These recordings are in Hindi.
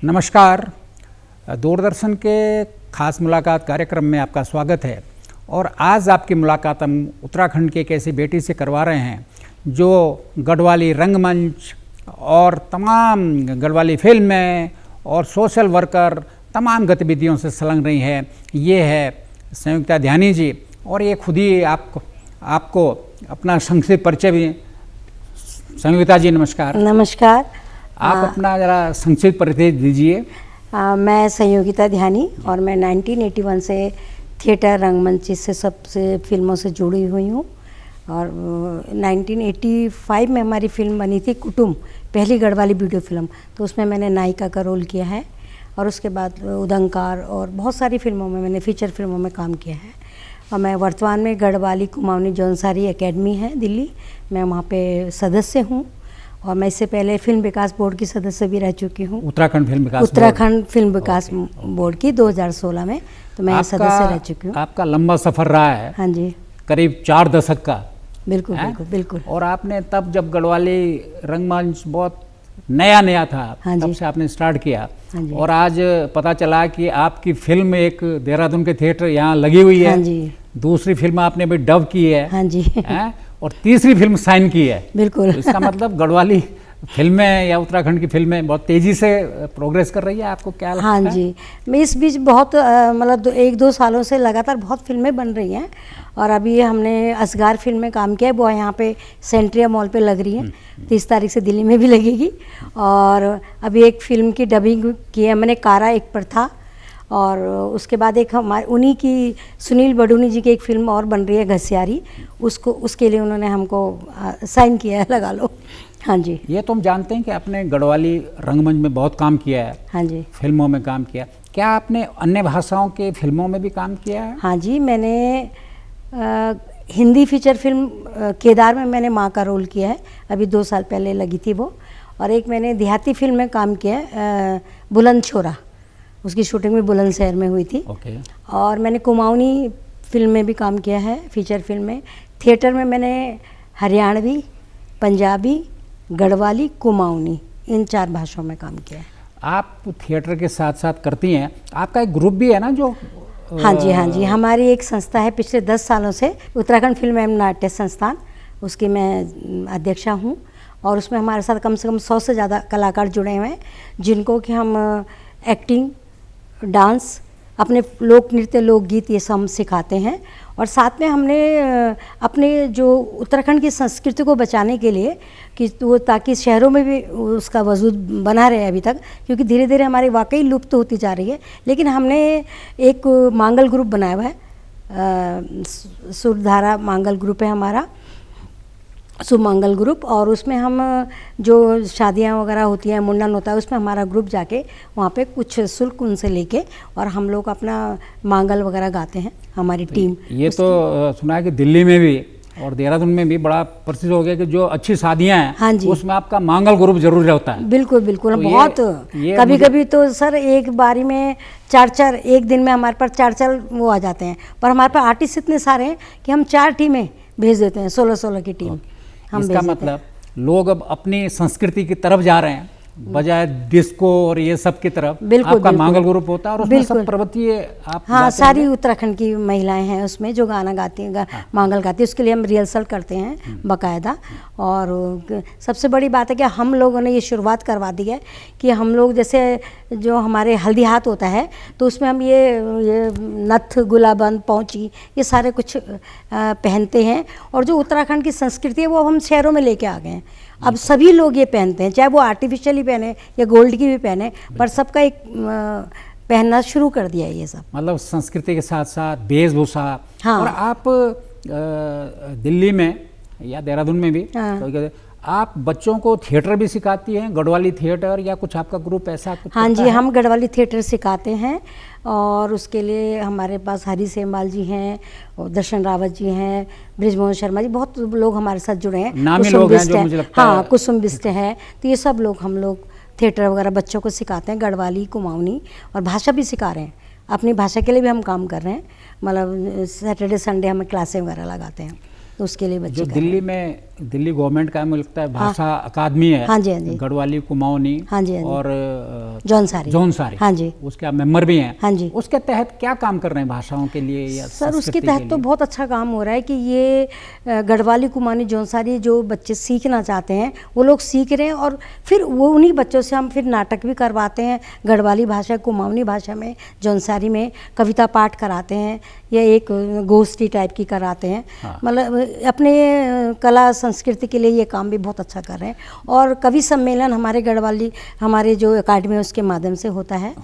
नमस्कार। दूरदर्शन के खास मुलाकात कार्यक्रम में आपका स्वागत है। और आज आपकी मुलाकात हम उत्तराखंड की एक ऐसी बेटी से करवा रहे हैं जो गढ़वाली रंगमंच और तमाम गढ़वाली फिल्में और सोशल वर्कर तमाम गतिविधियों से संलग्न रही है। ये है संयुक्ता ध्यानी जी। और ये खुद ही आपको अपना संक्षिप्त परिचय भी। संयुक्ता जी नमस्कार। नमस्कार। आप अपना ज़रा संक्षिप्त परिचय दीजिए। मैं संयोगिता ध्यानी और मैं 1981 से थिएटर रंगमंच से सबसे फिल्मों से जुड़ी हुई हूँ। और 1985 में हमारी फिल्म बनी थी कुटुंब, पहली गढ़वाली वीडियो फिल्म, तो उसमें मैंने नायिका का रोल किया है। और उसके बाद उदंकार और बहुत सारी फिल्मों में मैंने फीचर फिल्मों में काम किया है। और मैं वर्तमान में गढ़वाली कुमाऊनी जौनसारी एकेडमी है दिल्ली, मैं वहाँ पे सदस्य हूँ। और मैं इससे पहले फिल्म विकास बोर्ड की सदस्य भी रह चुकी हूँ। उत्तराखंड फिल्म विकास बोर्ड की 2016 में तो मैं सदस्य रह चुकी हूँ। आपका लंबा सफ़र रहा है। हाँ जी, करीब 4 दशक का। बिल्कुल बिल्कुल बिल्कुल। और आपने तब जब गढ़वाली रंगमंच बहुत नया था, हाँ तब से आपने स्टार्ट किया। हाँ जी। और आज पता चला कि आपकी फिल्म एक देहरादून के थिएटर यहाँ लगी हुई है। हाँ जी। दूसरी फिल्म आपने भी डब की है। हाँ जी। और तीसरी फिल्म साइन की है। बिल्कुल। तो इसका मतलब गढ़वाली फिल्में या उत्तराखंड की फिल्में बहुत तेज़ी से प्रोग्रेस कर रही है। आपको क्या लगता है? हाँ जी, मैं इस बीच बहुत मतलब 1-2 सालों से लगातार बहुत फिल्में बन रही हैं। और अभी हमने असगार फिल्म में काम किया है, वो यहाँ पे सेंट्रिया मॉल पे लग रही है। 30 तारीख से दिल्ली में भी लगेगी। और अभी एक फिल्म की डबिंग की है मैंने, कारा एक पर था। और उसके बाद एक हमारे उन्हीं की सुनील बडूनी जी की एक फिल्म और बन रही है घसियारी, उसके लिए उन्होंने हमको साइन किया है, लगा लो। हाँ जी। ये तो हम जानते हैं कि आपने गढ़वाली रंगमंच में बहुत काम किया है। हाँ जी। फिल्मों में काम किया। क्या आपने अन्य भाषाओं के फिल्मों में भी काम किया है? हाँ जी, मैंने हिंदी फीचर फिल्म केदार में मैंने माँ का रोल किया है, अभी 2 साल पहले लगी थी वो। और एक मैंने देहाती फिल्म में काम किया है, बुलंद छोरा, उसकी शूटिंग भी बुलंदशहर में हुई थी। और मैंने कुमाऊनी फिल्म में भी काम किया है, फीचर फिल्म में। थिएटर में मैंने हरियाणवी, पंजाबी, गढ़वाली, कुमाऊनी, इन 4 भाषाओं में काम किया है। आप थिएटर के साथ साथ करती हैं, आपका एक ग्रुप भी है ना जो? हाँ जी, हाँ जी, हमारी एक संस्था है पिछले 10 सालों से, उत्तराखंड फिल्म एवं नाट्य संस्थान, उसकी मैं अध्यक्षा हूँ। और उसमें हमारे साथ कम से कम 100 से ज़्यादा कलाकार जुड़े हुए हैं, जिनको कि हम एक्टिंग, डांस, अपने लोक नृत्य, लोकगीत, ये सब हम सिखाते हैं। और साथ में हमने अपने जो उत्तराखंड की संस्कृति को बचाने के लिए कि वो, ताकि शहरों में भी उसका वजूद बना रहे अभी तक, क्योंकि धीरे धीरे हमारी वाकई लुप्त होती जा रही है। लेकिन हमने एक मांगल ग्रुप बनाया हुआ है, सुरधारा मांगल ग्रुप है हमारा, सुमंगल ग्रुप। और उसमें हम जो शादियां वगैरह होती हैं, मुंडन होता है, उसमें हमारा ग्रुप जाके वहाँ पे कुछ शुल्क उनसे लेके और हम लोग अपना मांगल वगैरह गाते हैं, हमारी टीम। ये तो सुना है कि दिल्ली में भी और देहरादून में भी बड़ा प्रसिद्ध हो गया कि जो अच्छी शादियां हैं, हाँ जी, उसमें आपका मांगल ग्रुप जरूर रहता है। बिल्कुल बिल्कुल। तो बहुत कभी कभी तो सर एक बारी में 4-4, एक दिन में हमारे पास 4-4 वो आ जाते हैं। पर हमारे पास आर्टिस्ट इतने सारे हैं कि हम 4 टीमें भेज देते हैं, 16-16 की टीम हम इसका मतलब लोग अब अपनी संस्कृति की तरफ जा रहे हैं, बजाय डिस्को और ये सब की तरफ। बिल्कुल, आपका बिल्कुल, मांगल ग्रुप होता है और उसमें सब प्रवृत्ति आप? हाँ, सारी उत्तराखंड की महिलाएं हैं उसमें जो गाना गाती हैं, मांगल गाती है। उसके लिए हम रिहर्सल करते हैं बाकायदा। और सबसे बड़ी बात है कि हम लोगों ने ये शुरुआत करवा दी है कि हम लोग जैसे जो हमारे हल्दी हाथ होता है, तो उसमें हम ये नथ, गुलाबंद, पौंची, ये सारे कुछ पहनते हैं। और जो उत्तराखंड की संस्कृति है वो हम शहरों में लेके आ गए हैं। अब सभी लोग ये पहनते हैं, चाहे वो आर्टिफिशियली पहने या गोल्ड की भी पहने, पर सबका एक पहनना शुरू कर दिया है ये सब। मतलब संस्कृति के साथ साथ वेशभूषा। हाँ। और आप दिल्ली में या देहरादून में भी आप बच्चों को थिएटर भी सिखाती हैं, गढ़वाली थिएटर, या कुछ आपका ग्रुप ऐसा कुछ? हाँ जी, हम गढ़वाली थिएटर सिखाते हैं। और उसके लिए हमारे पास हरी सेमवाल जी हैं, और दर्शन रावत जी हैं, बृजमोहन शर्मा जी, बहुत लोग हमारे साथ जुड़े हैं। नामी लोग हैं जो मुझे लगता है। हाँ, कुसुम बिस्ट है। तो ये सब लोग हम लोग थिएटर वगैरह बच्चों को सिखाते हैं, गढ़वाली, कुमाऊनी, और भाषा भी सिखा रहे हैं। अपनी भाषा के लिए भी हम काम कर रहे हैं, मतलब सैटरडे संडे हमें क्लासें वगैरह लगाते हैं, तो उसके लिए बच्चे। जो दिल्ली में दिल्ली गवर्नमेंट का मुझे लगता है भाषा अकादमी है। हाँ जी, हाँ जी। गढ़वाली, कुमाऊनी, हाँ जी, हाँ जी। और जौनसारी। हाँ जी, उसके आप मेंबर भी हैं। हाँ जी। उसके तहत क्या काम कर रहे हैं भाषाओं के लिए या सर उसके संस्कृति तहत के तो लिए? बहुत अच्छा काम हो रहा है कि ये गढ़वाली, कुमाऊनी, जौनसारी जो बच्चे सीखना चाहते हैं वो लोग सीख रहे हैं, और फिर वो उन्हीं बच्चों से हम फिर नाटक भी करवाते हैं गढ़वाली भाषा, कुमाऊनी भाषा में, जौनसारी में कविता पाठ कराते हैं या एक गोष्ठी टाइप की कराते हैं। हाँ। मतलब अपने कला संस्कृति के लिए ये काम भी बहुत अच्छा कर रहे हैं। और कवि सम्मेलन हमारे गढ़वाली, हमारे जो अकादमी है उसके माध्यम से होता है।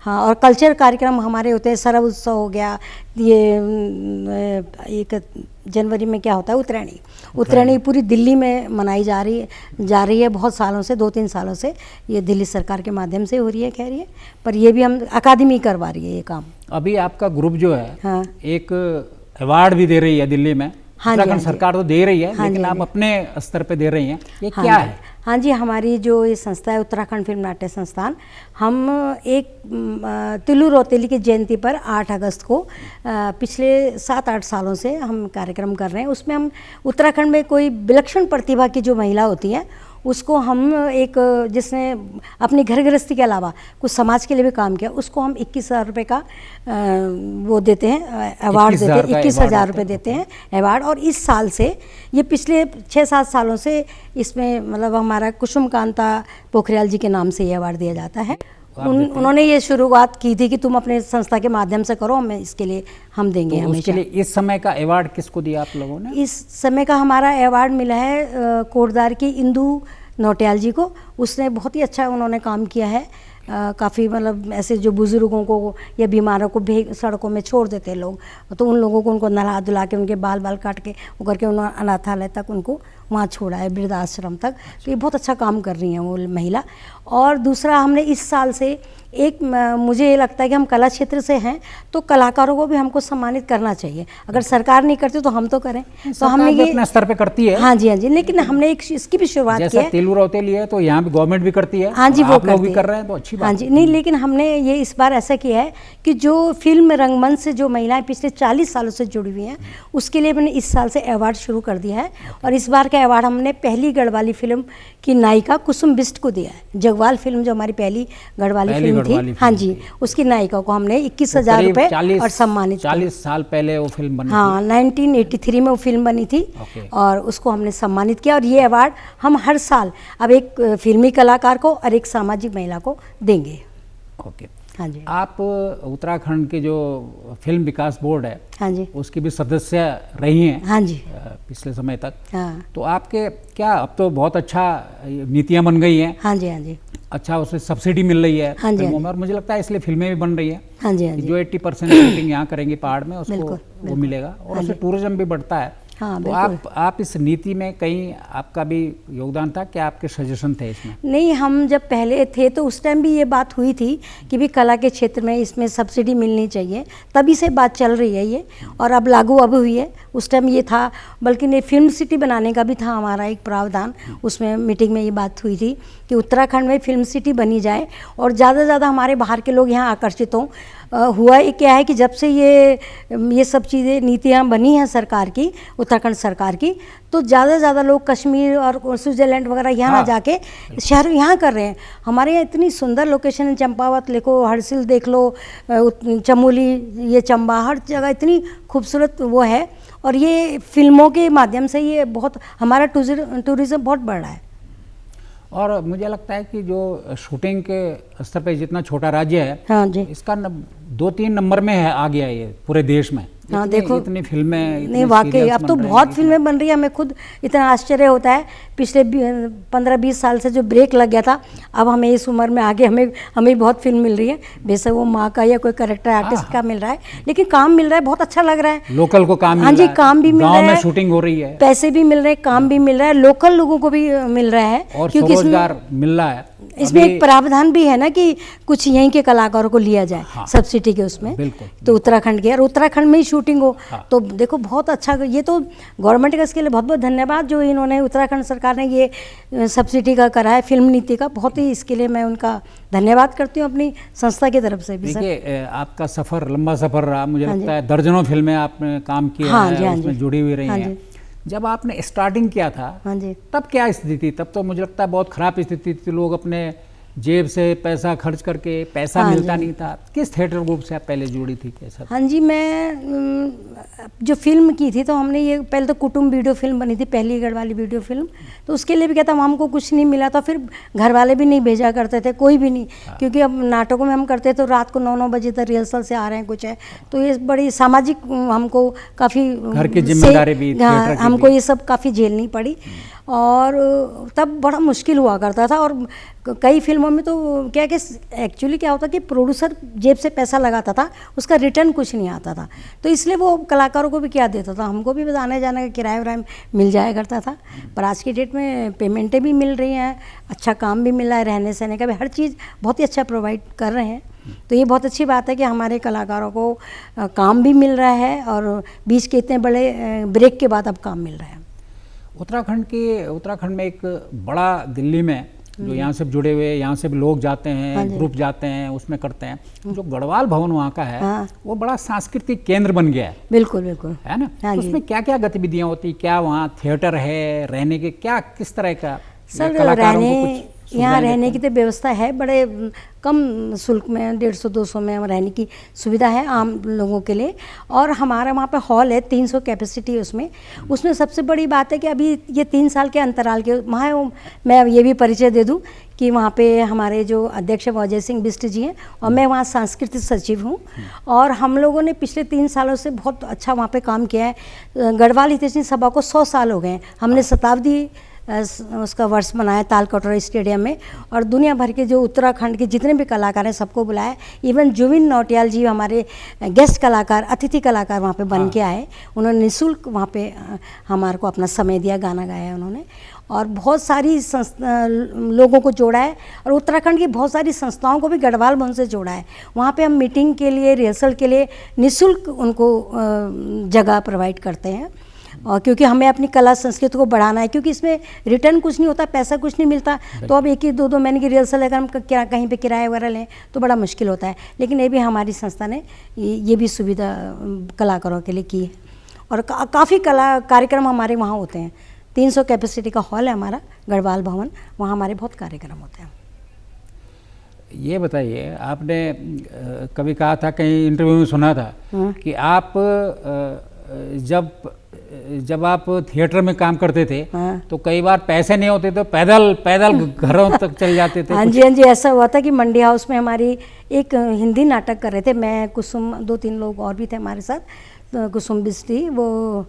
हाँ, और कल्चर कार्यक्रम हमारे होते हैं। सरव उत्सव हो गया, ये 1 जनवरी में क्या होता है, उत्तरायणी पूरी दिल्ली में मनाई जा रही है बहुत सालों से, 2-3 सालों से ये दिल्ली सरकार के माध्यम से हो रही है। कह रही है पर ये भी हम अकादमी करवा रही है ये काम। अभी आपका ग्रुप जो है, हाँ। एक अवार्ड भी दे रही है दिल्ली में। हाँ जी, उत्तराखंड हाँ जी। सरकार तो दे रही है, हाँ लेकिन जी, आप हाँ जी। अपने स्तर पे दे रही हैं, ये हाँ क्या जी। है? हाँ जी, हमारी जो ये संस्था है उत्तराखंड फिल्म नाट्य संस्थान, हम एक तिलू रौतेली की जयंती पर 8 अगस्त को पिछले 7-8 सालों से हम कार्यक्रम कर रहे हैं। उसमें हम उत्तराखंड में कोई विलक्षण प्रतिभा की जो महिला होती है उसको हम एक, जिसने अपनी घर गृहस्थी के अलावा कुछ समाज के लिए भी काम किया, उसको हम 21,000 रुपये का वो देते हैं, अवार्ड देते हैं, 21,000 रुपये देते हैं अवार्ड। और इस साल से, ये पिछले 6-7 सालों से इसमें मतलब हमारा कुसुम कांता पोखरियाल जी के नाम से ये अवार्ड दिया जाता है। उन्होंने ये शुरुआत की थी कि तुम अपने संस्था के माध्यम से करो, हमें इसके लिए हम देंगे तो हमेशा। उसके लिए इस समय का अवार्ड किसको दिया आप लोगों ने? इस समय का हमारा अवार्ड मिला है कोटद्वार की इंदू नौटियाल जी को। उसने बहुत ही अच्छा उन्होंने काम किया है। काफ़ी मतलब ऐसे जो बुज़ुर्गों को या बीमारों को सड़कों में छोड़ देते हैं लोग, तो उन लोगों को उनको नहला धुला के उनके बाल काट के वो करके उन्होंने अनाथालय तक उनको वहाँ छोड़ा है, वृद्धाश्रम तक। तो ये बहुत अच्छा काम कर रही हैं वो महिला। और दूसरा, हमने इस साल से एक, मुझे ये लगता है कि हम कला क्षेत्र से हैं तो कलाकारों को भी हमको सम्मानित करना चाहिए। अगर सरकार नहीं करती तो हम तो करें। तो हमने ये अपने स्तर पे करती है। हाँ जी, हाँ जी, लेकिन हमने एक इसकी भी शुरुआत की है। तिलू रौतेली है तो यहाँ भी गवर्नमेंट भी करती है। हाँ जी, वो आप लोग भी कर रहे हैं तो अच्छी बात। हाँ जी, नहीं, लेकिन हमने ये इस बार ऐसा किया है कि जो फिल्म रंगमंच से जो महिलाएं पिछले 40 सालों से जुड़ी हुई हैं उसके लिए मैंने इस साल से अवार्ड शुरू कर दिया है। और इस बार का अवार्ड हमने पहली गढ़वाली फिल्म की नायिका कुसुम बिष्ट को दिया है। जगवाल फिल्म जो हमारी पहली गढ़वाली फिल्म थी, हाँ जी, उसकी नायिका को हमने 21,000 रुपये और सम्मानित 40 साल पहले वो फिल्म बनी। हाँ, 1983 में वो फिल्म बनी थी और उसको हमने सम्मानित किया। और ये अवार्ड हम हर साल अब एक फिल्मी कलाकार को और एक सामाजिक महिला को देंगे। ओके। हाँ जी। आप उत्तराखंड के जो फिल्म विकास बोर्ड है, हाँ जी, उसकी भी सदस्य रही हैं। हाँ जी, पिछले समय तक। हाँ, तो आपके क्या, अब तो बहुत अच्छा नीतियाँ बन गई हैं। हाँ जी, हाँ जी, अच्छा, उससे सब्सिडी मिल रही है हाँ जी, फिल्मों में, और मुझे लगता है इसलिए फिल्में भी बन रही हैं। हाँ जी, हाँ जी, जो 80% शूटिंग यहाँ करेंगे पहाड़ में, उसको बिल्कुल, वो मिलेगा, और उससे टूरिज्म भी बढ़ता है। हाँ, तो आप इस नीति में कहीं आपका भी योगदान था, क्या आपके सजेशन थे इसमें? नहीं, हम जब पहले थे तो उस टाइम भी ये बात हुई थी कि भी कला के क्षेत्र में इसमें सब्सिडी मिलनी चाहिए, तभी से बात चल रही है ये, और अब लागू अब हुई है। उस टाइम ये था, बल्कि नहीं, फिल्म सिटी बनाने का भी था हमारा एक प्रावधान। उसमें मीटिंग में ये बात हुई थी कि उत्तराखंड में फिल्म सिटी बनी जाए और ज़्यादा से ज़्यादा हमारे बाहर के लोग यहाँ आकर्षित हों। हुआ ये क्या है कि जब से ये सब चीज़ें, नीतियाँ बनी हैं सरकार की, उत्तराखंड सरकार की, तो ज़्यादा से ज़्यादा लोग कश्मीर और स्विट्ज़रलैंड वगैरह यहाँ ना जाके शहर यहाँ कर रहे हैं। हमारे यहाँ इतनी सुंदर लोकेशन है, चंपावत देखो, हरसिल देख लो, चमोली, ये चंबा, हर जगह इतनी खूबसूरत वो है। और ये फिल्मों के माध्यम से ये बहुत हमारा टूरिज़्म बहुत बढ़ रहा है। और मुझे लगता है कि जो शूटिंग के स्तर पे जितना छोटा राज्य है, हाँ जी, इसका 2-3 नंबर में है, आ गया ये पूरे देश में। हाँ, देखो इतनी फिल्में, नहीं, वाकई अब तो बहुत फिल्में बन रही है। हमें खुद इतना आश्चर्य होता है। पिछले 15-20 साल से जो ब्रेक लग गया था, अब हमें इस उम्र में आगे हमें बहुत फिल्म मिल रही है। बेशक वो माँ का या कोई कैरेक्टर आर्टिस्ट का मिल रहा है, लेकिन काम मिल रहा है, बहुत अच्छा लग रहा है। लोकल को काम, हाँ जी, काम भी मिल रहा है, गांव में शूटिंग हो रही है, पैसे भी मिल रहे हैं, काम भी मिल रहा है, लोकल लोगों को भी मिल रहा है, और क्योंकि रोजगार मिल रहा है। इसमें एक प्रावधान भी है ना कि कुछ यहीं के कलाकारों को लिया जाए, हाँ, सब्सिडी के उसमें। बिल्कुल, तो उत्तराखंड के, और उत्तराखंड में ही शूटिंग हो। हाँ, तो देखो बहुत अच्छा, ये तो गवर्नमेंट का इसके लिए बहुत बहुत धन्यवाद जो इन्होंने, उत्तराखंड सरकार ने ये सब्सिडी का करा है, फिल्म नीति का। बहुत ही इसके लिए मैं उनका धन्यवाद करती हूँ अपनी संस्था की तरफ से भी। देखिए, आपका सफर लंबा सफर रहा, मुझे लगता है दर्जनों फिल्में आपने काम किया है, उसमें जुड़ी हुई रही हैं। जब आपने स्टार्टिंग किया था, हाँ जी। तब क्या स्थिति थी? तब तो मुझे लगता है बहुत खराब स्थिति थी, लोग अपने जेब से पैसा खर्च करके, पैसा मिलता नहीं था। किस थिएटर ग्रुप से आप पहले जुड़ी थी, कैसा? हाँ जी, मैं जो फिल्म की थी तो हमने ये पहले तो कुटुंब वीडियो फिल्म बनी थी, पहली गढ़वाली वीडियो फिल्म। तो उसके लिए भी क्या था, हमको कुछ नहीं मिला था, फिर घर वाले भी नहीं भेजा करते थे, कोई भी नहीं, क्योंकि अब नाटकों में हम करते तो रात को 9-9 बजे तक रिहर्सल से आ रहे हैं कुछ है, तो ये बड़ी सामाजिक हमको काफ़ी घर की जिम्मेदारी भी, हाँ, हमको ये सब काफ़ी झेलनी पड़ी। और तब बड़ा मुश्किल हुआ करता था। और कई फिल्मों में तो क्या कि एक्चुअली क्या होता कि प्रोड्यूसर जेब से पैसा लगाता था, उसका रिटर्न कुछ नहीं आता था, तो इसलिए वो कलाकारों को भी क्या देता था, हमको भी आने जाने का किराया विराया मिल जाया करता था। पर आज की डेट में पेमेंटें भी मिल रही हैं, अच्छा काम भी मिल रहा है, रहने सहने का भी हर चीज़ बहुत ही अच्छा प्रोवाइड कर रहे हैं। तो ये बहुत अच्छी बात है कि हमारे कलाकारों को काम भी मिल रहा है और बीच के इतने बड़े ब्रेक के बाद अब काम मिल रहा है। उत्तराखंड में एक बड़ा दिल्ली में जो यहाँ से जुड़े हुए, यहाँ से भी लोग जाते हैं, हाँ ग्रुप जाते हैं, उसमें करते हैं, जो गढ़वाल भवन वहाँ का है, हाँ। वो बड़ा सांस्कृतिक केंद्र बन गया है। बिल्कुल बिल्कुल, है ना? हाँ उसमें क्या क्या गतिविधियाँ होती, क्या वहाँ थिएटर है, रहने के क्या किस तरह का? सर कलाकारों को रहने कुछ यहाँ रहने की तो व्यवस्था है, बड़े कम शुल्क में 150-200 में रहने की सुविधा है आम लोगों के लिए। और हमारा वहाँ पे हॉल है, 300 कैपेसिटी उसमें सबसे बड़ी बात है कि अभी ये 3 साल के अंतराल के वहाँ, मैं ये भी परिचय दे दूँ कि वहाँ पे हमारे जो अध्यक्ष अजय सिंह बिष्ट जी हैं और मैं वहाँ सांस्कृतिक सचिव हूँ। और हम लोगों ने पिछले 3 सालों से बहुत अच्छा वहाँ पे काम किया है। गढ़वाल हितैषी सभा को 100 साल हो गए हैं, हमने शताब्दी उसका वर्ष मनाया ताल कटोरा स्टेडियम में, और दुनिया भर के जो उत्तराखंड के जितने भी कलाकार हैं सबको बुलाया। इवन जुबिन नौटियाल जी हमारे गेस्ट कलाकार, अतिथि कलाकार वहाँ पे बन के आए, उन्होंने निःशुल्क वहाँ पे हमारे को अपना समय दिया, गाना गाया उन्होंने, और बहुत सारी लोगों को जोड़ा है। और उत्तराखंड की बहुत सारी संस्थाओं को भी गढ़वाल भवन से जोड़ा है। वहाँ पे हम मीटिंग के लिए, रिहर्सल के लिए निःशुल्क उनको जगह प्रोवाइड करते हैं। और क्योंकि हमें अपनी कला संस्कृति को बढ़ाना है, क्योंकि इसमें रिटर्न कुछ नहीं होता, पैसा कुछ नहीं मिलता, तो अब 1-2 महीने की रिहर्सल अगर हम कहीं पे किराया वगैरह लें तो बड़ा मुश्किल होता है। लेकिन ये भी हमारी संस्था ने ये भी सुविधा कलाकारों के लिए की है। और काफ़ी कार्यक्रम हमारे वहाँ होते हैं। 300 कैपेसिटी का हॉल है हमारा गढ़वाल भवन, वहाँ हमारे बहुत कार्यक्रम होते हैं। ये बताइए, आपने कभी कहा था, कहीं इंटरव्यू में सुना था कि आप जब आप थिएटर में काम करते थे तो कई बार पैसे नहीं होते तो पैदल घरों तक चले जाते थे। हाँ जी, ऐसा हुआ था कि मंडी हाउस में हमारी एक हिंदी नाटक कर रहे थे, मैं, कुसुम, 2-3 लोग और भी थे हमारे साथ, तो कुसुम बिस्टी, वो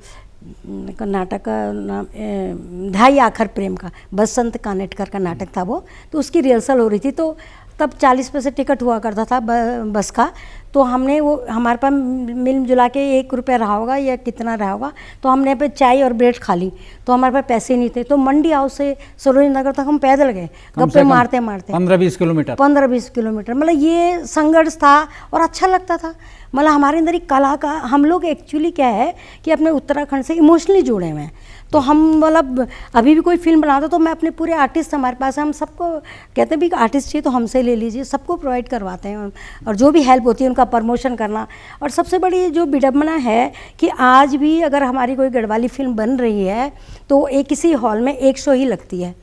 नाटक का नाम ढाई आखर प्रेम का, बसंत कानेटकर का नाटक था वो, तो उसकी रिहर्सल हो रही थी। तो तब 40 पैसे टिकट हुआ करता था बस का, तो हमने वो हमारे पास मिल जुला के 1 रुपया रहा होगा या कितना रहा होगा, तो हमने पे चाय और ब्रेड खा ली, तो हमारे पास पैसे नहीं थे। तो मंडी हाउस से सरोजनी नगर तक हम पैदल गए, गप्पे मारते 15-20 किलोमीटर, 15-20 किलोमीटर। मतलब ये संघर्ष था और अच्छा लगता था। मतलब हमारे अंदर एक कला का, हम लोग एक्चुअली क्या है कि अपने उत्तराखंड से इमोशनली जुड़े हुए हैं। तो हम मतलब अभी भी कोई फिल्म बनाता तो मैं अपने पूरे आर्टिस्ट हमारे पास है, हम सबको कहते हैं भी आर्टिस्ट चाहिए तो हमसे ले लीजिए, सबको प्रोवाइड करवाते हैं। और जो भी हेल्प होती है उनका प्रमोशन करना। और सबसे बड़ी जो विडंबना है कि आज भी अगर हमारी कोई गढ़वाली फिल्म बन रही है तो एक किसी हॉल में 1 शो ही लगती है।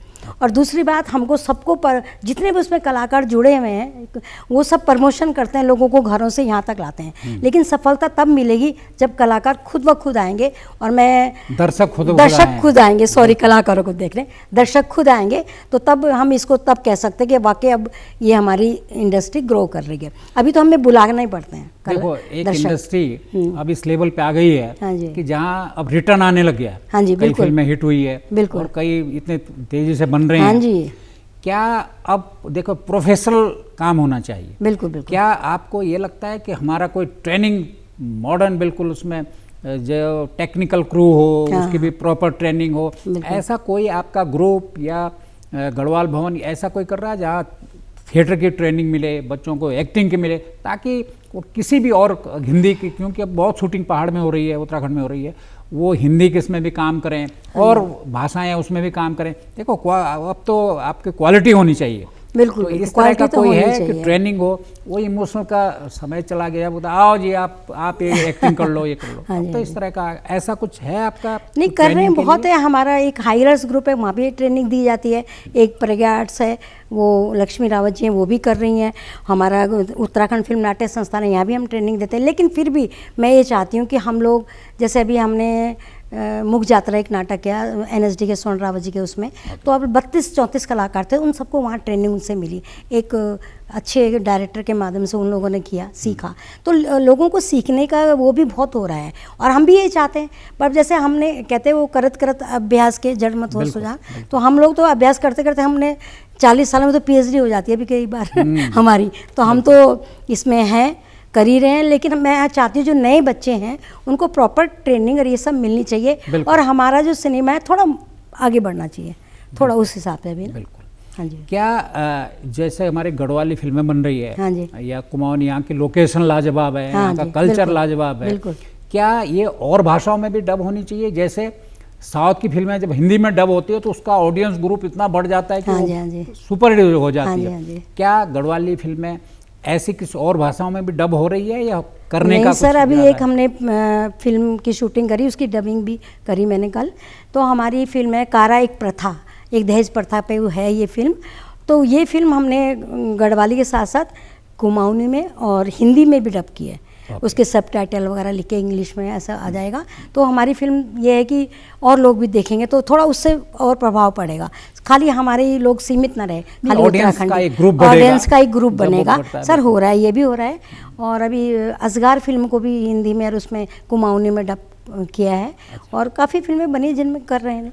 और दूसरी बात, हमको सबको जितने भी उसमें कलाकार जुड़े हुए हैं वो सब प्रमोशन करते हैं, लोगों को घरों से यहाँ तक लाते हैं। लेकिन सफलता तब मिलेगी जब कलाकार खुद ब खुद आएंगे, और मैं दर्शक खुद आएंगे, सॉरी, कलाकारों को देख रहे हैं, दर्शक खुद आएंगे, तो तब हम इसको तब कह सकते हैं कि वाकई अब ये हमारी इंडस्ट्री ग्रो कर रही है। अभी तो हमें बुलाना ही पड़ते हैं। देखो, एक इंडस्ट्री अब इस लेवल पे आ गई है कि जहाँ अब रिटर्न आने लग गया। हाँ जी, कई फिल्में हिट हुई है और कई इतने तेजी से बन रहे हैं। हाँ जी, क्या अब देखो प्रोफेशनल काम होना चाहिए। बिल्कुल बिल्कुल। क्या आपको ये लगता है कि हमारा कोई ट्रेनिंग मॉडर्न, बिल्कुल उसमें जो टेक्निकल क्रू हो उसकी भी प्रॉपर ट्रेनिंग हो, ऐसा कोई आपका ग्रुप या गढ़वाल भवन ऐसा कोई कर रहा है जहाँ थिएटर की ट्रेनिंग मिले, बच्चों को एक्टिंग की मिले, ताकि वो किसी भी और हिंदी की, क्योंकि अब बहुत शूटिंग पहाड़ में हो रही है, उत्तराखंड में हो रही है, वो हिंदी के इसमें भी काम करें और भाषाएं उसमें भी काम करें। देखो अब तो आपकी क्वालिटी होनी चाहिए, बिल्कुल, तो इस तरह क्वालिटी का तो कोई होनी है कि चाहिए। ट्रेनिंग हो, वो इमोशनल का समय चला गया, बोलता आओ जी आप ये एक्टिंग कर लो, ये कर लो। हाँ जी, तो इस तरह का ऐसा कुछ है आपका? नहीं कर रहे हैं, ट्रेनिंग के बहुत लिए? है। हमारा एक हायरर्स ग्रुप है, वहाँ भी ट्रेनिंग दी जाती है। एक प्रज्ञा आर्ट्स है, वो लक्ष्मी रावत जी हैं, वो भी कर रही हैं। हमारा उत्तराखंड फिल्म नाट्य संस्थान है, यहाँ भी हम ट्रेनिंग देते हैं। लेकिन फिर भी मैं ये चाहती हूँ कि हम लोग, जैसे अभी हमने मुख यात्रा एक नाटक किया NSD के स्वर्ण रावत जी के, उसमें तो अब 32-34 कलाकार थे, उन सबको वहाँ ट्रेनिंग उनसे मिली। एक अच्छे डायरेक्टर के माध्यम से उन लोगों ने किया, सीखा। तो लोगों को सीखने का वो भी बहुत हो रहा है, और हम भी ये चाहते हैं। पर जैसे हमने कहते हैं वो करत करत अभ्यास के जड़ मत हो सुजान, तो हम लोग तो अभ्यास करते करते हमने 40 सालों में तो PhD हो जाती है अभी कई बार हमारी। तो हम तो इसमें हैं, कर ही रहे हैं। लेकिन मैं चाहती हूँ जो नए बच्चे हैं उनको प्रॉपर ट्रेनिंग और ये सब मिलनी चाहिए, और हमारा जो सिनेमा है थोड़ा आगे बढ़ना चाहिए, थोड़ा उस हिसाब से भी। बिल्कुल। हाँ जी। क्या जैसे हमारे गढ़वाली फिल्में बन रही है, हाँ जी, या कुमाऊनी, यहाँ की लोकेशन लाजवाब है, हाँ यहाँ का जी, कल्चर बिल्कुल, लाजवाब है, बिल्कुल। क्या ये और भाषाओं में भी डब होनी चाहिए? जैसे साउथ की फिल्में जब हिंदी में डब होती है तो उसका ऑडियंस ग्रुप इतना बढ़ जाता है कि हाँ जी, हाँ जी, वो सुपर हिट हो हाँ जाती जी, है। हाँ जी। क्या गढ़वाली फिल्में ऐसी किसी और भाषाओं में भी डब हो रही है, या करने नहीं का सर, कुछ अभी ज़्यादा एक है? हमने फिल्म की शूटिंग करी, उसकी डबिंग भी करी मैंने कल। तो हमारी फिल्म है कारा एक प्रथा, एक दहेज प्रथा पे है ये फिल्म। तो ये फिल्म हमने गढ़वाली के साथ साथ कुमाऊनी में और हिंदी में भी डब की है। उसके सबटाइटल वगैरह लिख के इंग्लिश में ऐसा आ जाएगा। तो हमारी फिल्म ये है कि और लोग भी देखेंगे तो थोड़ा उससे और प्रभाव पड़ेगा। खाली हमारे ही लोग सीमित ना रहे, खाली ऑडियंस का एक ग्रुप बढ़ेगा, ऑडियंस का एक ग्रुप जब वो बनेगा बढ़ता है, सर। हो रहा है, ये भी हो रहा है। और अभी असगार फिल्म को भी हिंदी में और उसमें कुमाऊनी में डब किया है, और काफ़ी फिल्में बनी जिनमें कर रहे हैं।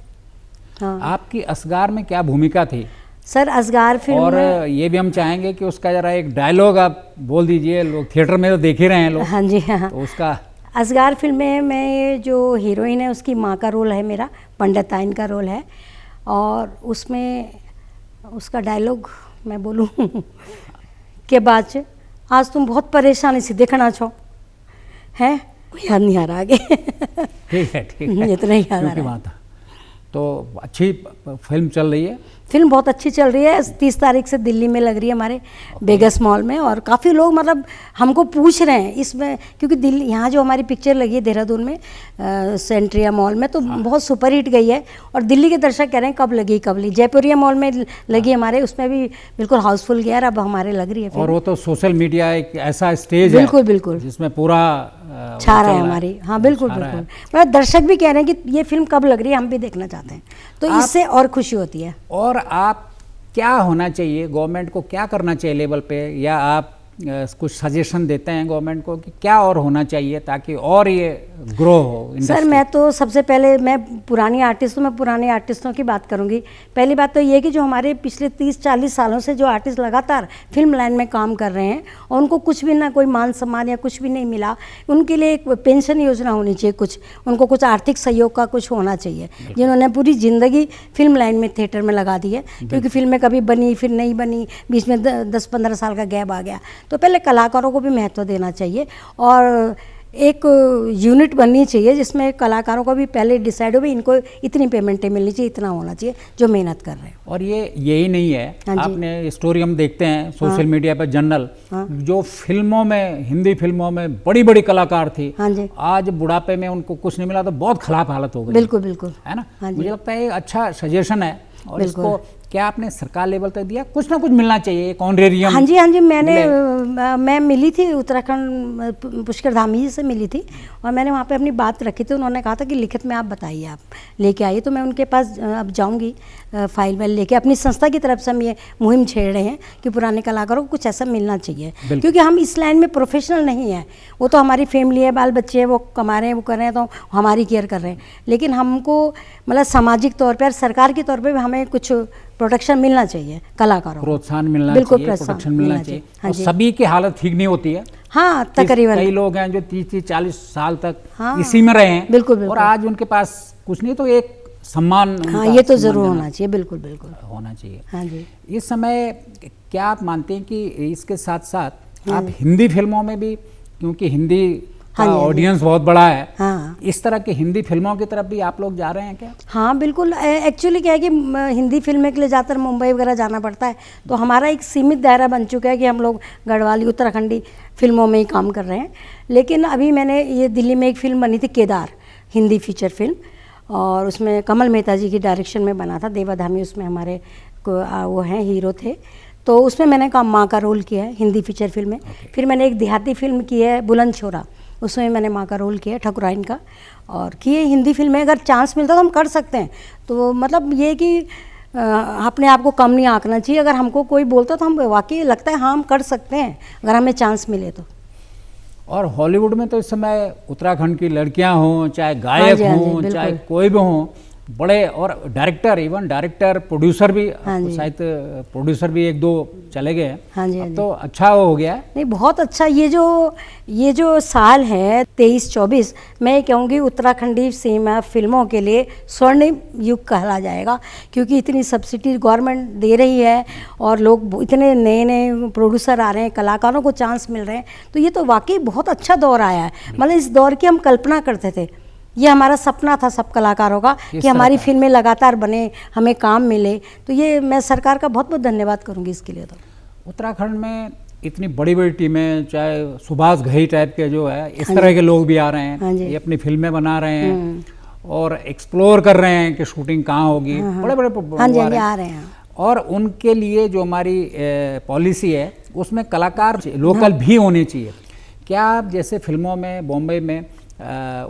हाँ आपकी असगार में क्या भूमिका थी? सर, असगार फिल्म और में, ये भी हम चाहेंगे कि उसका जरा एक डायलॉग आप बोल दीजिए, लोग थिएटर में तो देख ही रहे हैं लोग। हाँ जी, हाँ। तो उसका असगार फिल्म में मैं जो हीरोइन है उसकी माँ का रोल है मेरा, पंडिताइन का रोल है। और उसमें उसका डायलॉग मैं बोलूँ के बाद से, आज तुम बहुत परेशानी से देखना छो हैं, याद नहीं आ रहा आगे ठीक है, ठीक है, इतना ही याद आ क्योंकि रहा है। वहाँ था। तो अच्छी फिल्म चल रही है। फिल्म बहुत अच्छी चल रही है। 30 तारीख से दिल्ली में लग रही है हमारे बेगस मॉल में, और काफ़ी लोग मतलब हमको पूछ रहे हैं इसमें, क्योंकि दिल्ली यहाँ जो हमारी पिक्चर लगी है देहरादून में सेंट्रिया मॉल में, तो बहुत सुपर हिट गई है। और दिल्ली के दर्शक कह रहे हैं कब लगी कब लगी। जयपुरिया मॉल में लगी हमारे, उसमें भी बिल्कुल हाउसफुल गया, अब हमारे लग रही है और फिल्म। वो तो सोशल मीडिया एक ऐसा स्टेज है बिल्कुल बिल्कुल जिसमें पूरा छा रहा है हमारी। हाँ बिल्कुल बिल्कुल, मतलब दर्शक भी कह रहे हैं कि ये फिल्म कब लग रही है, हम भी देखना चाहते हैं। तो इससे और खुशी होती है। और आप क्या होना चाहिए, गवर्नमेंट को क्या करना चाहिए लेवल पे, या आप कुछ सजेशन देते हैं गवर्नमेंट को कि क्या और होना चाहिए ताकि और ये ग्रो हो सर, इंडस्ट्री? मैं तो सबसे पहले मैं पुरानी आर्टिस्ट हूँ, मैं पुराने आर्टिस्टों की बात करूँगी। पहली बात तो ये कि जो हमारे पिछले 30-40 सालों से जो आर्टिस्ट लगातार फिल्म लाइन में काम कर रहे हैं और उनको कुछ भी ना कोई मान सम्मान या कुछ भी नहीं मिला, उनके लिए एक पेंशन योजना होनी चाहिए, कुछ उनको कुछ आर्थिक सहयोग का कुछ होना चाहिए, जिन्होंने पूरी ज़िंदगी फिल्म लाइन में थिएटर में लगा दी है। क्योंकि फिल्में कभी बनी फिर नहीं बनी, बीच में 10-15 साल का गैप आ गया। तो पहले कलाकारों को भी महत्व देना चाहिए, और एक यूनिट बननी चाहिए जिसमें कलाकारों को भी पहले डिसाइड हो भी इनको इतनी पेमेंटें मिलनी चाहिए, इतना होना चाहिए जो मेहनत कर रहे हैं। और ये यही नहीं है, हाँ जी। आपने स्टोरी हम देखते हैं सोशल मीडिया पर जनरल, जो फिल्मों में, हिंदी फिल्मों में बड़ी बड़ी कलाकार थी, हाँ जी, आज बुढ़ापे में उनको कुछ नहीं मिला तो बहुत खराब हालत हो गई। बिल्कुल बिल्कुल, है ना? हाँ जी। मुझे लगता है ये अच्छा सजेशन है, और बिल्कुल। इसको क्या आपने सरकार लेवल तक दिया? कुछ ना कुछ मिलना चाहिए, एक ऑनरेरियम। हाँ जी, हाँ जी, मैं मिली थी उत्तराखंड, पुष्कर धामी जी से मिली थी, और मैंने वहाँ पे अपनी बात रखी थी। उन्होंने कहा था कि लिखित में आप बताइए, आप लेके आइए। तो मैं उनके पास अब जाऊँगी, फाइल वाइल लेके। अपनी संस्था की तरफ से हम ये मुहिम छेड़ रहे हैं कि पुराने कलाकारों को कुछ ऐसा मिलना चाहिए, क्योंकि हम इस लाइन में प्रोफेशनल नहीं है। वो तो हमारी फैमिली है, बाल बच्चे हैं, वो कमा रहे हैं, वो कर रहे हैं, तो हमारी केयर कर रहे हैं। लेकिन हमको मतलब सामाजिक तौर पर, सरकार के तौर पर भी हमें कुछ प्रोटेक्शन मिलना चाहिए कलाकारों को, प्रोत्साहन मिलना बिल्कुल चाहिए, प्रोटेक्शन मिलना चाहिए। हाँ और जी, सभी की हालत ठीक नहीं होती है। हाँ तकरीबन कई लोग हैं जो 30-40 साल तक हाँ, इसी में रहे हैं, बिल्कुल बिल्कुल, और आज उनके पास कुछ नहीं, तो एक सम्मान, हाँ उनका ये तो सम्मान ज़रूर देना होना चाहिए, बिल्कुल बिल्कुल होना चाहिए। हाँ जी। इस समय क्या आप मानते हैं कि इसके साथ साथ आप हिंदी फिल्मों में भी, क्योंकि हिंदी का हाँ जी, ऑडियंस बहुत बड़ा है। हाँ इस तरह की हिंदी फिल्मों की तरफ भी आप लोग जा रहे हैं क्या? हाँ बिल्कुल। एक्चुअली क्या है कि हिंदी फिल्में के लिए ज़्यादातर मुंबई वगैरह जाना पड़ता है, तो हमारा एक सीमित दायरा बन चुका है कि हम लोग गढ़वाली उत्तराखंडी फिल्मों में ही काम कर रहे हैं। लेकिन अभी मैंने ये दिल्ली में एक फ़िल्म बनी थी केदार, हिंदी फीचर फिल्म, और उसमें कमल मेहता जी की डायरेक्शन में बना था। देवा धामी उसमें हमारे वो हैं, हीरो थे। तो उसमें मैंने काम माँ का रोल किया है हिंदी फीचर फिल्म में। फिर मैंने एक देहाती फिल्म की है बुलंद छोरा, उसमें मैंने माँ का रोल किया है ठकुराइन का। और किए हिंदी फिल्में, अगर चांस मिलता तो हम कर सकते हैं। तो मतलब ये कि अपने आप को कम नहीं आंकना चाहिए। अगर हमको कोई बोलता तो हम वाकई लगता है हाँ हम कर सकते हैं, अगर हमें चांस मिले तो। और हॉलीवुड में तो इस समय उत्तराखंड की लड़कियां हों, चाहे हाँ गायक जी, हों, चाहे कोई भी हों, बड़े, और डायरेक्टर, इवन डायरेक्टर, प्रोड्यूसर भी, शायद प्रोड्यूसर भी एक दो चले गए हैं। हाँ जी, अब तो अच्छा हो गया है। नहीं बहुत अच्छा। ये जो साल है 23-24, मैं कहूँगी उत्तराखंडी सिनेमा फिल्मों के लिए स्वर्णिम युग कहला जाएगा, क्योंकि इतनी सब्सिडी गवर्नमेंट दे रही है और लोग इतने नए नए प्रोड्यूसर आ रहे हैं, कलाकारों को चांस मिल रहे हैं। तो ये तो वाकई बहुत अच्छा दौर आया है। मतलब इस दौर की हम कल्पना करते थे, ये हमारा सपना था सब कलाकारों का कि हमारी फिल्में लगातार बने, हमें काम मिले। तो ये मैं सरकार का बहुत बहुत धन्यवाद करूंगी इसके लिए। तो उत्तराखंड में इतनी बड़ी बड़ी टीमें, चाहे सुभाष घई टाइप के जो है, इस तरह के लोग भी आ रहे हैं, ये अपनी फिल्में बना रहे हैं और एक्सप्लोर कर रहे हैं कि शूटिंग कहाँ होगी। बड़े बड़े आ रहे हैं। और उनके लिए जो हमारी पॉलिसी है उसमें कलाकार लोकल भी होने चाहिए। क्या आप जैसे फिल्मों में बॉम्बे में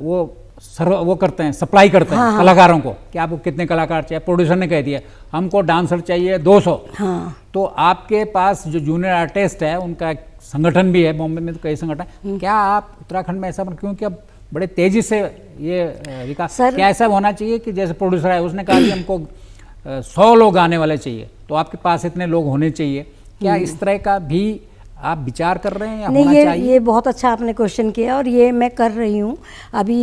वो करते हैं, सप्लाई करते हैं कलाकारों को कि आपको कितने कलाकार चाहिए? प्रोड्यूसर ने कह दिया हमको डांसर चाहिए 200। तो आपके पास जो जूनियर आर्टिस्ट है उनका एक संगठन भी है, बॉम्बे में तो कई संगठन। क्या आप उत्तराखंड में ऐसा क्योंकि अब बड़े तेजी से ये विकास, क्या ऐसा होना चाहिए कि जैसे प्रोड्यूसर है उसने कहा कि हमको 100 लोग आने वाले चाहिए, तो आपके पास इतने लोग होने चाहिए? क्या इस तरह का भी आप विचार कर रहे हैं या होना चाहिए? ये बहुत अच्छा आपने क्वेश्चन किया और ये मैं कर रही हूँ। अभी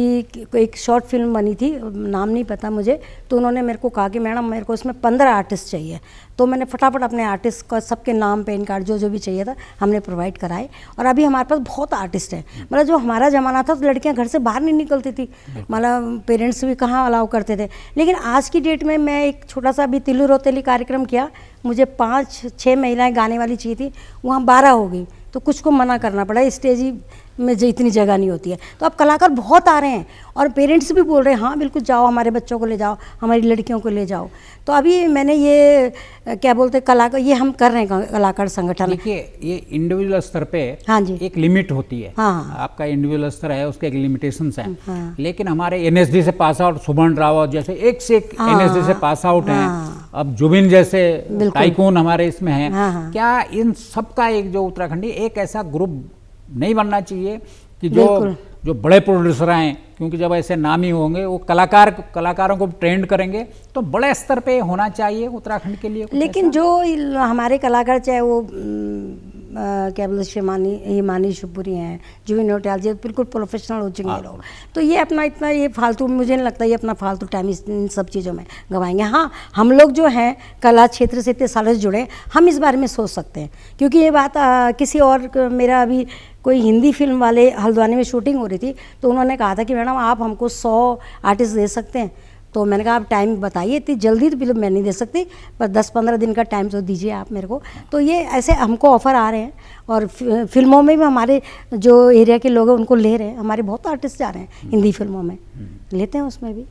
एक शॉर्ट फिल्म बनी थी, नाम नहीं पता मुझे, तो उन्होंने मेरे को कहा कि मैडम मेरे को इसमें 15 आर्टिस्ट चाहिए। तो मैंने फटाफट अपने आर्टिस्ट का सबके नाम, पेन कार्ड, जो भी चाहिए था हमने प्रोवाइड कराए। और अभी हमारे पास बहुत आर्टिस्ट हैं। मतलब जो हमारा ज़माना था तो लड़कियां घर से बाहर नहीं निकलती थी, मतलब पेरेंट्स भी कहाँ अलाउ करते थे। लेकिन आज की डेट में मैं एक छोटा सा अभी तिल्लू रोतेली कार्यक्रम किया, मुझे 5-6 महिलाएं गाने वाली चाहिए थी, वहाँ 12 हो गई, तो कुछ को मना करना पड़ा। स्टेज में जो इतनी जगह नहीं होती है। तो अब कलाकार बहुत आ रहे हैं और पेरेंट्स भी बोल रहे हैं हाँ बिल्कुल जाओ, हमारे बच्चों को ले जाओ, हमारी लड़कियों को ले जाओ। तो अभी मैंने ये क्या बोलते हैं कलाकार, ये हम कर रहे हैं कलाकार संगठन। देखिए ये इंडिविजुअल स्तर पे हाँ जी एक लिमिट होती है। आपका इंडिविजुअल स्तर है, उसके एक लिमिटेशंस हैं। लेकिन हमारे एनएसडी से पास आउट सुमन रावत जैसे एक से एक एनएसडी से पास आउट हैं। अब जुबिन जैसे टाइकून हमारे इसमें हैं। क्या इन सब का एक जो उत्तराखंडी एक ऐसा ग्रुप नहीं बनना चाहिए कि जो बड़े प्रोड्यूसर हैं, क्योंकि जब ऐसे नामी होंगे वो कलाकारों को ट्रेंड करेंगे, तो बड़े स्तर पे होना चाहिए उत्तराखंड के लिए? लेकिन जो हमारे कलाकार, चाहे वो क्या बोलते हिमानी शिवपुरी हैं, जुबिन नौटियाल जी, बिल्कुल प्रोफेशनल हो चुके लोग, तो ये अपना इतना ये फालतू, मुझे नहीं लगता ये अपना फालतू टाइम इन सब चीज़ों में गंवाएंगे। हाँ हम लोग जो हैं कला क्षेत्र से इतने सालों से जुड़े, हम इस बारे में सोच सकते हैं। क्योंकि ये बात किसी और, मेरा अभी कोई हिंदी फिल्म वाले हल्द्वानी में शूटिंग हो रही थी, तो उन्होंने कहा था कि मैडम आप हमको 100 आर्टिस्ट दे सकते हैं। तो मैंने कहा आप टाइम बताइए, इतनी जल्दी तो बिल्कुल मैं नहीं दे सकती, पर 10-15 दिन का टाइम तो दीजिए आप मेरे को। तो ये ऐसे हमको ऑफ़र आ रहे हैं और फिल्मों में भी हमारे जो एरिया के लोग हैं उनको ले रहे हैं। हमारे बहुत आर्टिस्ट जा रहे हैं हिंदी फिल्मों में, लेते हैं उसमें भी।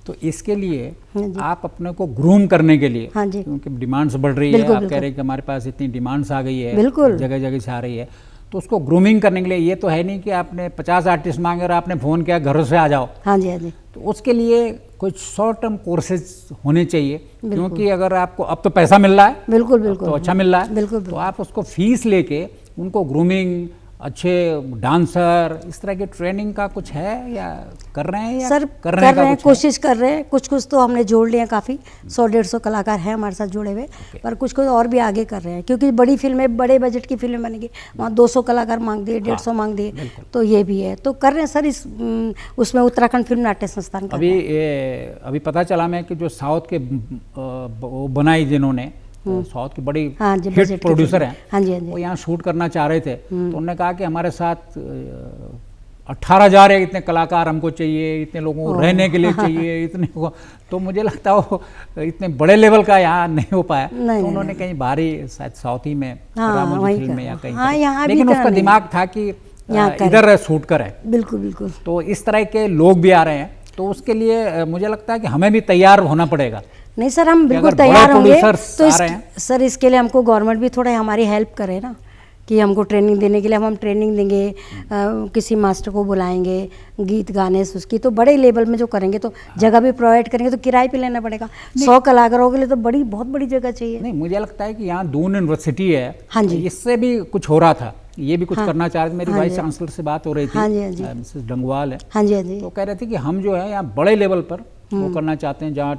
तो इसके लिए आप अपने को ग्रूम करने के लिए, हाँ जी, क्योंकि डिमांड्स बढ़ रही है, आप कह रहे हैं कि हमारे पास इतनी डिमांड्स आ गई है, बिल्कुल जगह जगह से आ रही है, तो उसको ग्रूमिंग करने के लिए ये तो है नहीं कि आपने 50 आर्टिस्ट मांगे और आपने फ़ोन किया घरों से आ जाओ। हाँ जी, हाँ जी। तो उसके लिए कुछ शॉर्ट टर्म कोर्सेज होने चाहिए, क्योंकि अगर आपको अब तो पैसा मिल रहा है, बिल्कुल बिल्कुल, तो अच्छा मिल रहा है, बिल्कुल, तो आप उसको फीस लेके उनको ग्रूमिंग, अच्छे डांसर, इस तरह की ट्रेनिंग का कुछ है या कर रहे हैं? या सर कर रहे हैं, कोशिश कर रहे हैं। कुछ तो हमने जोड़ लिए हैं, काफ़ी 100-150 कलाकार हैं हमारे साथ जुड़े हुए, पर कुछ और भी आगे कर रहे हैं। क्योंकि बड़ी फिल्में, बड़े बजट की फिल्में बनेगी, वहाँ 200 कलाकार मांग दिए, 150 मांग दिए, तो ये भी है। तो कर रहे हैं सर इस उसमें उत्तराखंड फिल्म नाट्य संस्थान का। अभी पता चला मैं कि जो साउथ के बनाई जिन्होंने, साउथ की बड़ी हिट प्रोड्यूसर हैं, हाँ जी, हाँ जी, वो यहाँ शूट करना चाह रहे थे, तो उन्होंने कहा कि हमारे साथ 18,000 है, इतने कलाकार हमको चाहिए, इतने लोगों को रहने के लिए चाहिए, इतने को, तो मुझे लगता है वो इतने बड़े लेवल का यहाँ नहीं हो पाया। तो उन्होंने कहीं बाहरी शायद साउथ ही में रामोजी फिल्म में या कहीं, लेकिन उसका दिमाग था कि इधर शूट करें। बिल्कुल बिल्कुल। तो इस तरह के लोग भी आ रहे हैं, तो उसके लिए मुझे लगता है कि हमें भी तैयार होना पड़ेगा। नहीं सर, हम बिल्कुल तैयार होंगे। तो सर इसके लिए हमको गवर्नमेंट भी थोड़ा हमारी हेल्प करे ना, कि हमको ट्रेनिंग देने के लिए हम ट्रेनिंग देंगे, किसी मास्टर को बुलाएंगे, गीत गाने उसकी तो बड़े लेवल में जो करेंगे, तो जगह भी प्रोवाइड करेंगे, तो किराए पे लेना पड़ेगा। 100 कलाकारों के लिए तो बहुत बड़ी जगह चाहिए। नहीं, मुझे लगता है कि यहाँ दून यूनिवर्सिटी है, हाँ जी, इससे भी कुछ हो रहा था, ये भी कुछ करना चाह रहे थे। मेरी वाइस चांसलर से बात हो रही थी, मिसेस डंगवाल है, हाँ जी हाँ जी, तो कह रहे थे कि हम जो है यहाँ बड़े लेवल पर वो करना चाहते हैं, जहाँ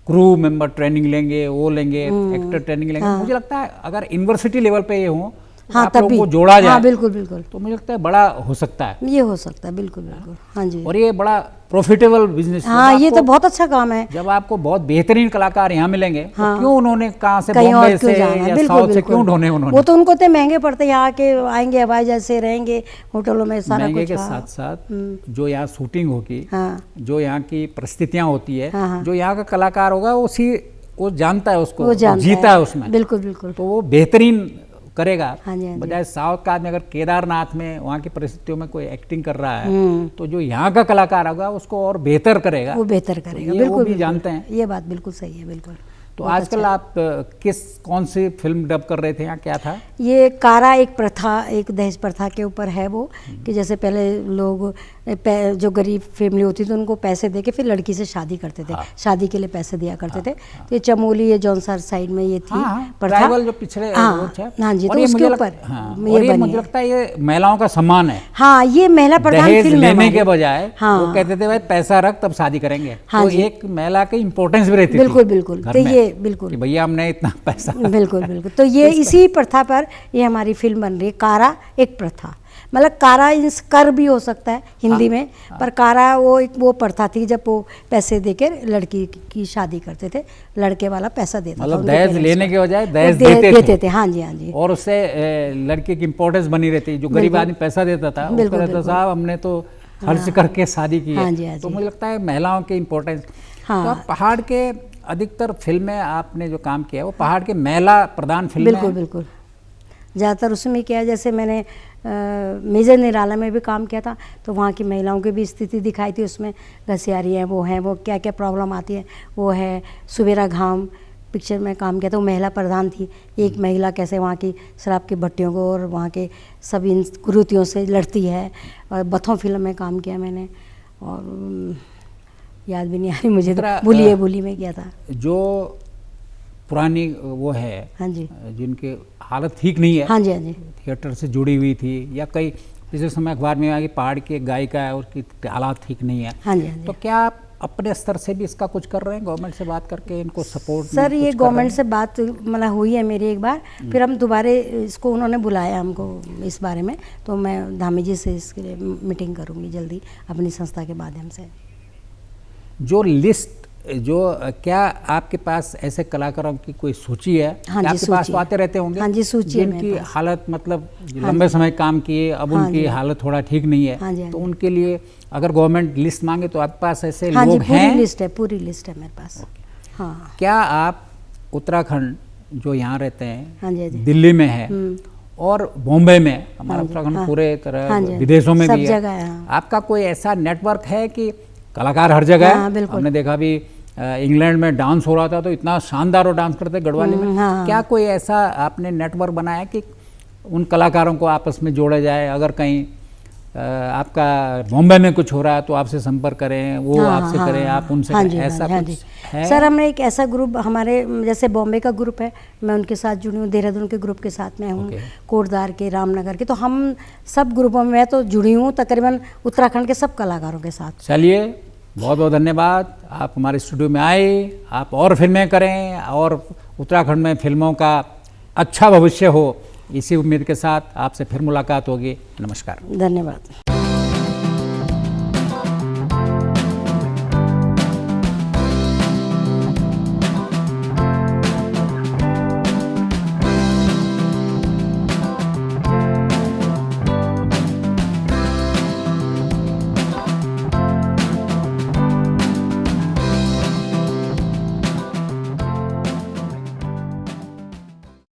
क्रू मेंबर ट्रेनिंग लेंगे, वो लेंगे, एक्टर ट्रेनिंग लेंगे। मुझे लगता है अगर यूनिवर्सिटी लेवल पे ये हो, हाँ, आप लोगों को जोड़ा जाए, हाँ, बिल्कुल बिल्कुल, तो मुझे लगता है बड़ा हो सकता है, ये हो सकता है, बिल्कुल बिल्कुल, हाँ जी। और ये बड़ा प्रॉफिटेबल बिजनेस, हाँ, ये तो बहुत अच्छा काम है। जब आपको बहुत बेहतरीन कलाकार यहाँ मिलेंगे, हाँ, तो क्यों उन्होंने कहाँ से बॉम्बे से या साउथ से क्यों ढूंढे उन्होंने? वो तो उनको तो महंगे पड़ते हैं, यहाँ के आएंगे, हवाई जहाज से रहेंगे, होटलों में सारा महंगे कुछ, के साथ साथ जो यहाँ शूटिंग होगी, जो यहाँ की परिस्थितियाँ होती है, जो यहाँ का कलाकार होगा वो जानता है उसको, जीता है उसमें, बिल्कुल बिल्कुल, तो वो बेहतरीन करेगा। हाँ जी, हाँ बजाय साउथ का आदमी अगर केदारनाथ में वहाँ की परिस्थितियों में कोई एक्टिंग कर रहा है, तो जो यहाँ का कलाकार होगा उसको और बेहतर करेगा, वो बेहतर करेगा, तो बिल्कुल भी जानते हैं। ये बात बिल्कुल सही है, बिल्कुल। तो आजकल आप कौन सी फिल्म डब कर रहे थे, या क्या था? ये कारा एक प्रथा, एक दहेज प्रथा के ऊपर है वो, कि जैसे पहले लोग जो गरीब फैमिली होती थी उनको पैसे दे के फिर लड़की से शादी करते थे, शादी के लिए पैसे दिया करते थे। तो ये चमोली, ये जौनसर साइड में ये थी प्रथा, जो पिछले, हाँ जी, तो उसके ऊपर मुझे लगता है ये महिलाओं का सम्मान है। हाँ, ये महिला प्रधान फिल्म लेने के बजाय वो कहते थे भाई पैसा रख तब शादी करेंगे, तो एक महिला की इंपॉर्टेंस भी रहती थी। बिल्कुल बिल्कुल, तो ये बिल्कुल कि भैया हमने इतना पैसा, बिल्कुल बिल्कुल, तो ये इसी प्रथा पर ये हमारी फिल्म बन रही है, कारा एक प्रथा। मतलब कारा इंस कर भी हो सकता है हिंदी में, पर कारा वो प्रथा थी जब वो पैसे देकर लड़की की शादी करते थे, लड़के वाला पैसा देता था, मतलब दहेज लेने के बजाय दहेज देते थे। हाँ जी हाँ जी, और उससे लड़के की इंपॉर्टेंस बनी रहती। जो गरीब आदमी पैसा देता था, वो कहता था साहब हमने तो खर्च करके शादी की है। तो मुझे लगता है महिलाओं की इंपॉर्टेंस। तो पहाड़ के अधिकतर फिल्में आपने जो काम किया है वो पहाड़ के महिला प्रधान फिल्में। बिल्कुल बिल्कुल, ज़्यादातर उसमें किया है। जैसे मैंने मेजर निराला में भी काम किया था, तो वहाँ की महिलाओं की भी स्थिति दिखाई थी उसमें, घसियारी हैं, वो क्या क्या प्रॉब्लम आती है, वो है। सुबेरा घाम पिक्चर में काम किया था, वो महिला प्रधान थी। एक महिला कैसे वहाँ की शराब की भट्टियों को और वहाँ के सभी इन कुरीतियों से लड़ती है। और बथों फिल्म में काम किया मैंने, और याद भी नहीं आ रही मुझे, तो बुली में किया था। जो पुरानी वो है, हाँ जी, जिनके हालत ठीक नहीं है, हाँ जी हाँ जी, थिएटर से जुड़ी हुई थी, या कई पिछले समय अखबार में आया कि पहाड़ की एक गायिका है और उसकी हालात ठीक नहीं है, हाँ जी हाँ जी, तो क्या आप अपने स्तर से भी इसका कुछ कर रहे हैं, गवर्नमेंट से बात करके इनको सपोर्ट? सर ये गवर्नमेंट से बात मतलब हुई है मेरी एक बार, फिर हम दोबारा इसको उन्होंने बुलाया हमको इस बारे में, तो मैं धामी जी से इसके लिए मीटिंग करूँगी जल्दी अपनी संस्था के माध्यम से। जो लिस्ट, जो क्या आपके पास ऐसे कलाकारों की कोई सूची है? हाँ जी, आपके पास तो आते रहते होंगे। हाँ जी, सूची जिनकी हालत मतलब लंबे समय काम किए, अब उनकी हालत थोड़ा ठीक नहीं है, हाँ जी, तो उनके लिए अगर गवर्नमेंट लिस्ट मांगे तो आपके पास ऐसे हाँ लोग जी, हैं? पूरी लिस्ट है मेरे पास। हाँ, क्या आप उत्तराखंड जो यहाँ रहते हैं, हाँ जी, दिल्ली में है और बॉम्बे में, हमारा उत्तराखंड पूरे तरह विदेशों में भी है, आपका कोई ऐसा नेटवर्क है कि कलाकार हर जगह है? हमने देखा भी इंग्लैंड में डांस हो रहा था, तो इतना शानदार वो डांस करते गढ़वाली में। क्या कोई ऐसा आपने नेटवर्क बनाया कि उन कलाकारों को आपस में जोड़ा जाए? अगर कहीं आपका बॉम्बे में कुछ हो रहा है तो आपसे संपर्क करें, वो आपसे करें, आप उनसे करें, ऐसा कुछ है? सर हमने एक ऐसा ग्रुप, हमारे जैसे बॉम्बे का ग्रुप है, मैं उनके साथ जुड़ी हूँ, देहरादून के ग्रुप के साथ में हूँ, कोटद्वार के, रामनगर के, तो हम सब ग्रुपों में मैं तो जुड़ी हूँ तकरीबन उत्तराखंड के सब कलाकारों के साथ। चलिए, बहुत बहुत धन्यवाद, आप हमारे स्टूडियो में आए, आप और फिल्में करें और उत्तराखंड में फिल्मों का अच्छा भविष्य हो, इसी उम्मीद के साथ आपसे फिर मुलाकात होगी। नमस्कार, धन्यवाद।